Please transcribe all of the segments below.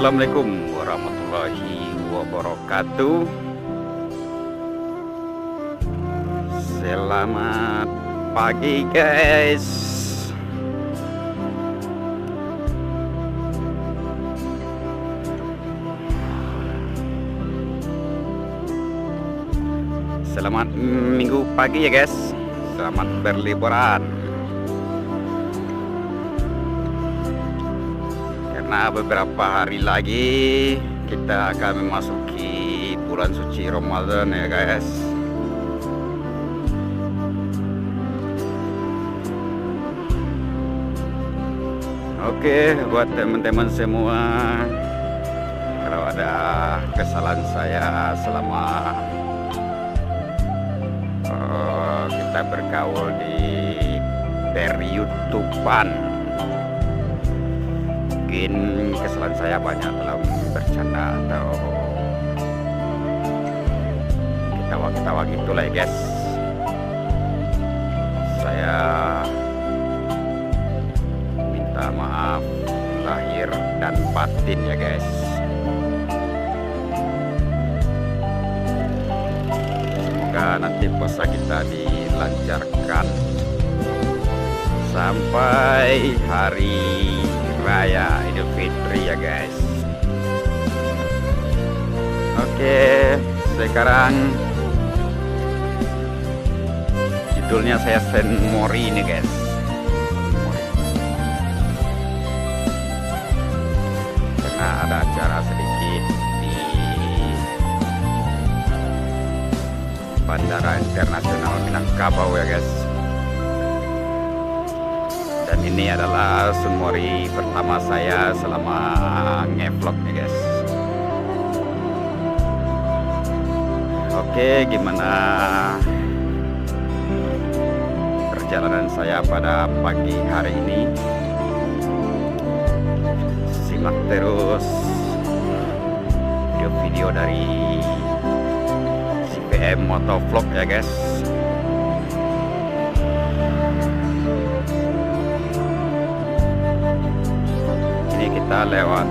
Assalamualaikum warahmatullahi wabarakatuh. Selamat pagi guys. Selamat minggu pagi ya guys. Selamat berliburan. Karena beberapa hari lagi kita akan memasuki bulan suci Ramadan ya guys. Oke, buat teman-teman semua, kalau ada kesalahan saya selama kita bergaul di per-YouTubean, mungkin kesalahan saya banyak dalam bercanda atau ketawa-ketawa gitulah ya guys. Saya minta maaf lahir dan batin ya guys. Semoga nanti puasa kita dilancarkan sampai hari Raya Idul Fitri ya guys. Oke, sekarang judulnya saya Sen Mori ini guys. Karena ada acara sedikit di Bandara Internasional Minangkabau ya guys. Dan ini adalah sunmori pertama saya selama ngevlog ya guys. Oke, gimana perjalanan saya pada pagi hari ini? Simak terus video-video dari CPM Motovlog ya guys. Kita lewat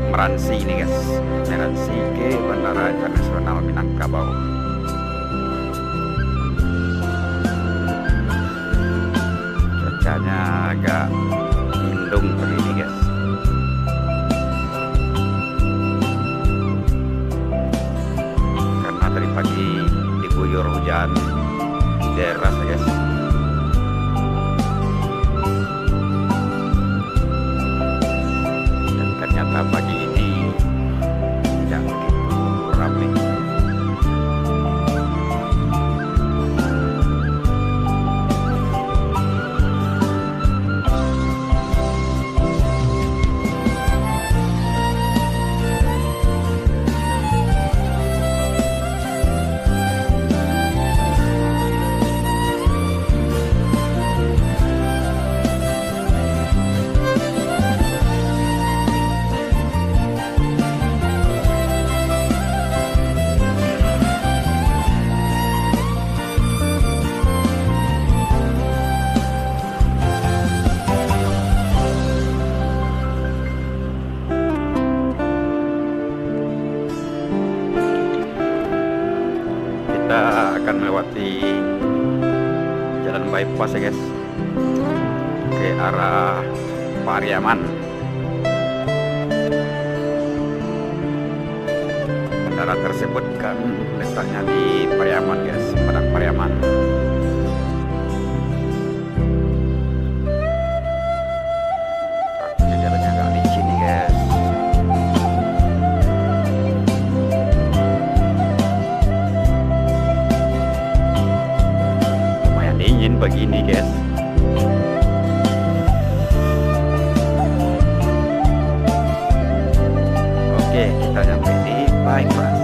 Meransi ini guys, Meransi ke Bandara Internasional Minangkabau. Cuacanya agak mendung begini guys. Karena dari pagi diguyur hujan deras ya guys. Pagi ini tidak begitu ramai. Kita akan melewati jalan bypass ya guys, ke arah Pariaman. Bandara tersebut kan letaknya di Pariaman guys, Padang Pariaman. Jalannya agak licin nih guys. Begini guys. Oke, kita sampai di bypass.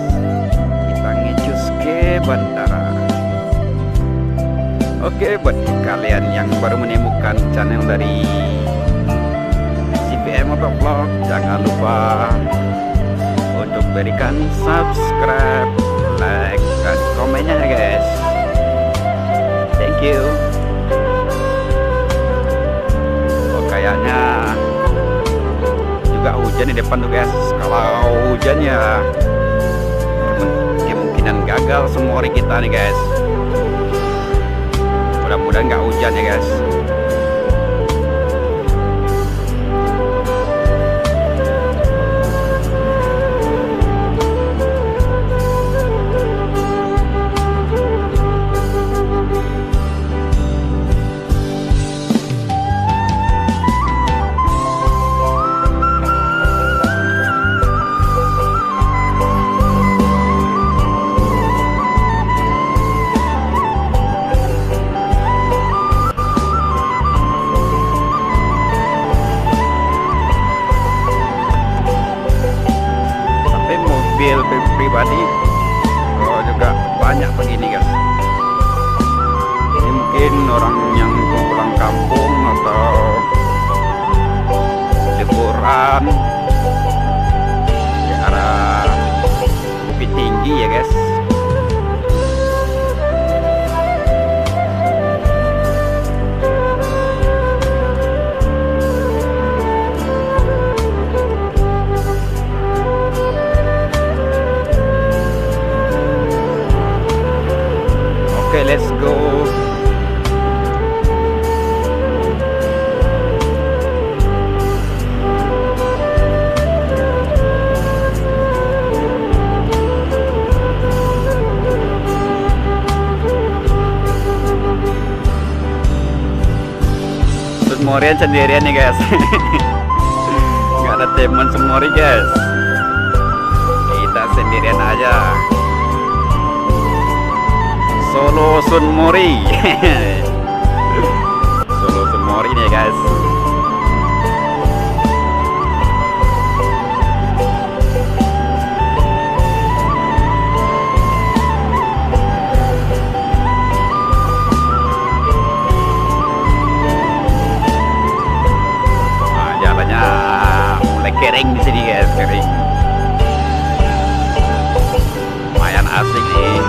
Kita ngecus ke bandara. Oke, buat kalian yang baru menemukan channel dari CPM Motovlog, jangan lupa untuk berikan subscribe, like, dan komennya ya guys. Thank you. Oh, kayaknya juga hujan hujan di depan tuh guys. Kalau hujan ya kemungkinan gagal semua hari kita nih guys. Mudah-mudahan nggak hujan ya guys. Mobil pribadi juga banyak begini guys. Ini mungkin orang yang pulang kampung atau liburan ke arah Bukit Tinggi ya guys. Oke, let's go. Semorian sendirian nih guys. Nggak ada teman semori guys. Kita sendirian aja. Solo Sun Mori. Solo Sun Mori nih guys. Nah, jalannya mulai kering di sini guys, kering. Lumayan asik nih.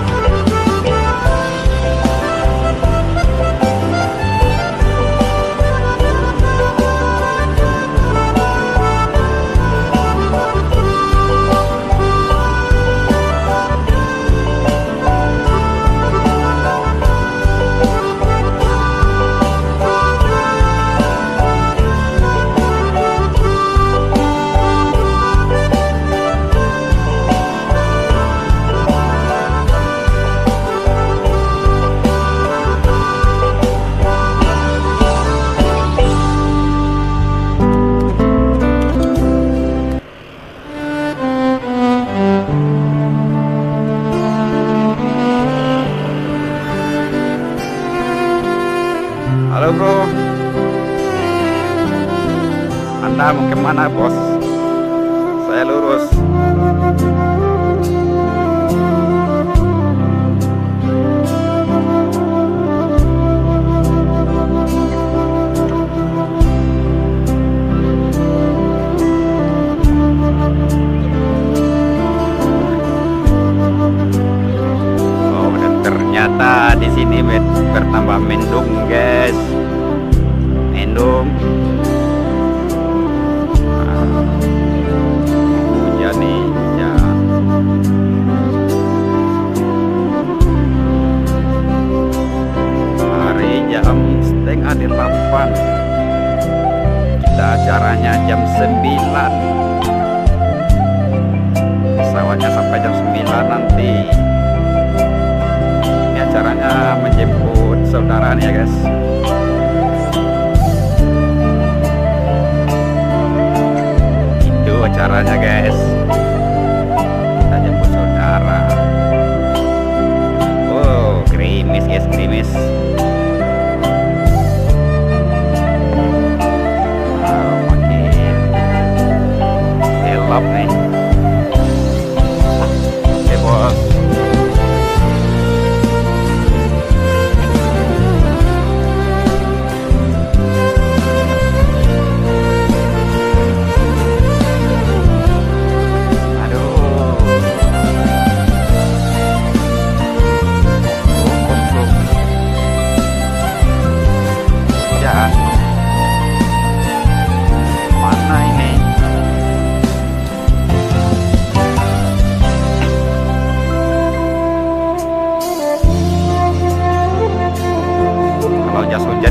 Halo bro, Anda mau kemana bos? Saya lurus. Oh, dan ternyata di sini bertambah mendung guys. Mendung. Hujan nih ya. Hari jam 7:30. Kita acaranya jam 9. Pesawatnya sampai jam 9 nanti. Ini acaranya menjemput saudara nih ya guys. Itu acaranya guys. Kita jemput saudara. Oh, gerimis guys, gerimis. Wow, makin gelap nih. Oke bos.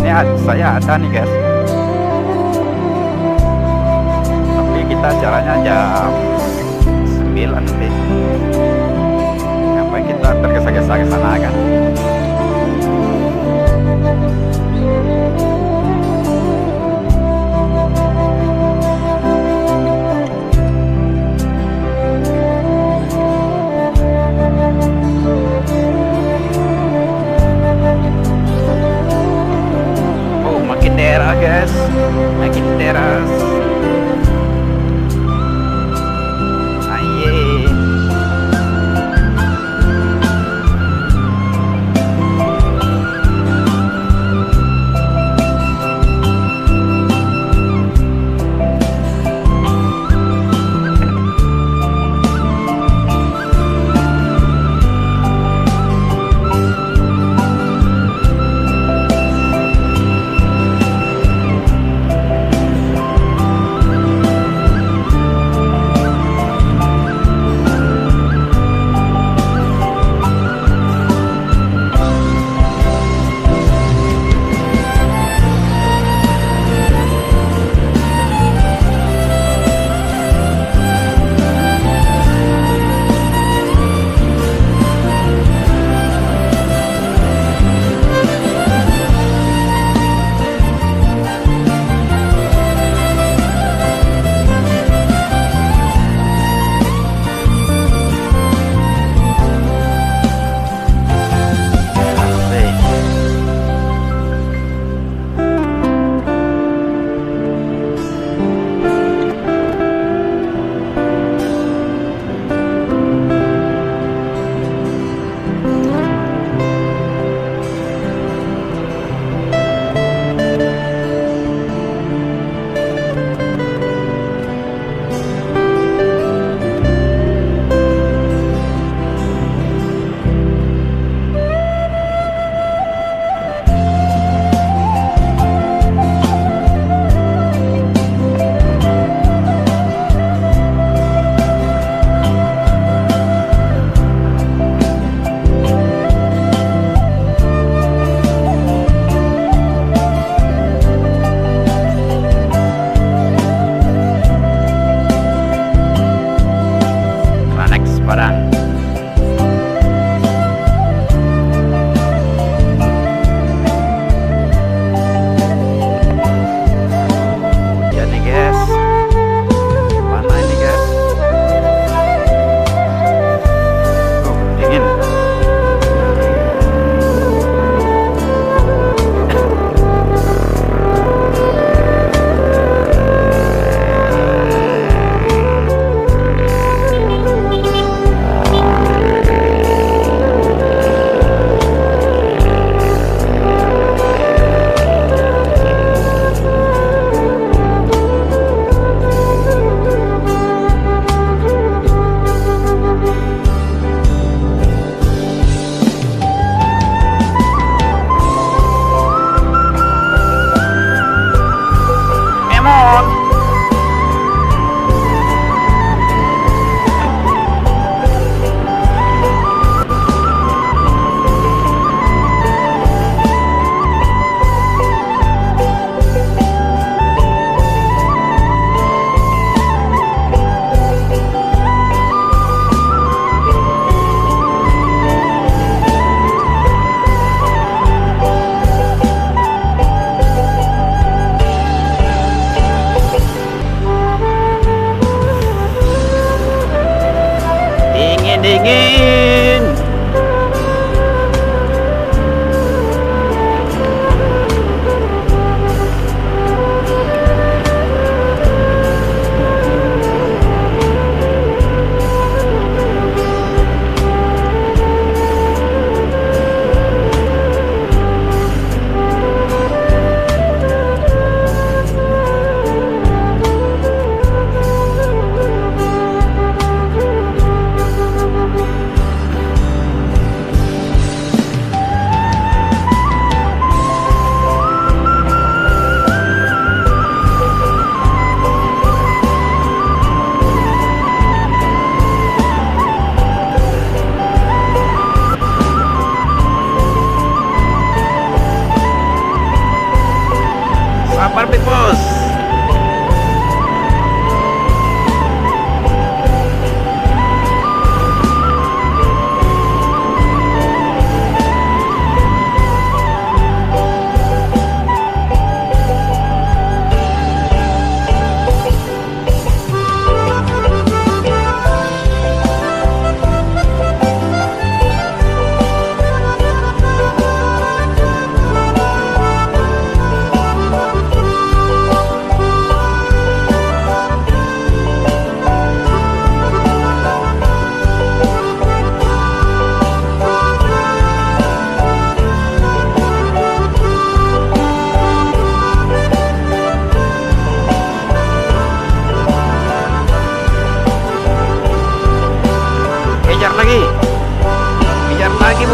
saya ada nih guys, tapi kita jalannya jam 9 nih. Ngapain kita tergesa-gesa ke sana kan? Oh, makin daerah guys, makin teras. Aye.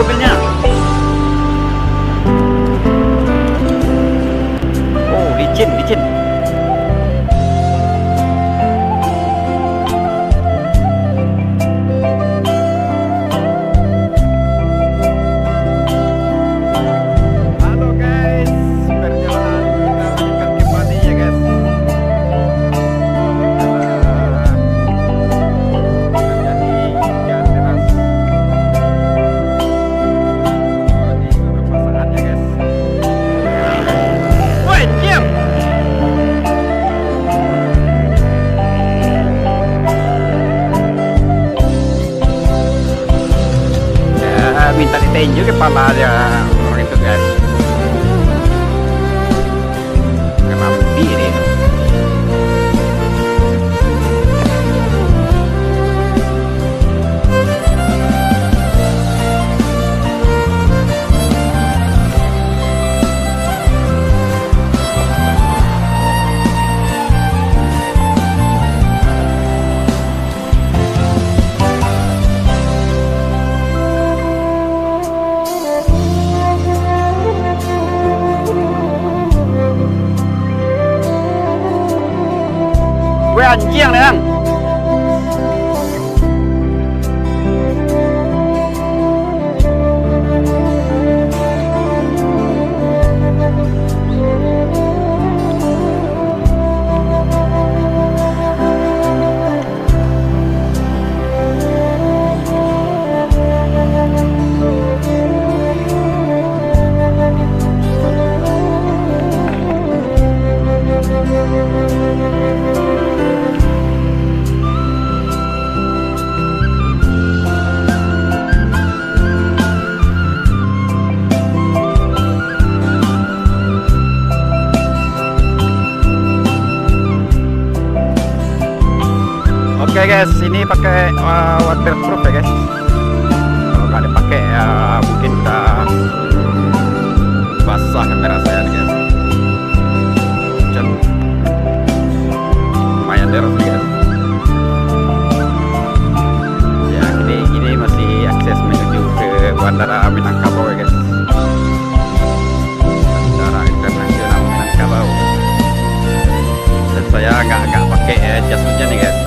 mobilnya. Oh, licin, licin. Halo guys, perjalanan kita lanjutkan kembali ya guys. Terjadi hujan deras. Oh, di beberapa saat ya guys. Woi, diam. Ya, minta ditinju kepala dia orang itu guys. Kenapa ini? Gue anjing Nang. Oke guys, ini pakai waterproof ya guys. Kalau nggak dipakai ya mungkin udah basah kamera saya nih guys. Hujan lumayan deras nih guys. Ya ini masih akses menuju ke Bandara Minangkabau ya guys. Bandara Internasional Minangkabau. Dan saya nggak pakai jas hujan nih guys.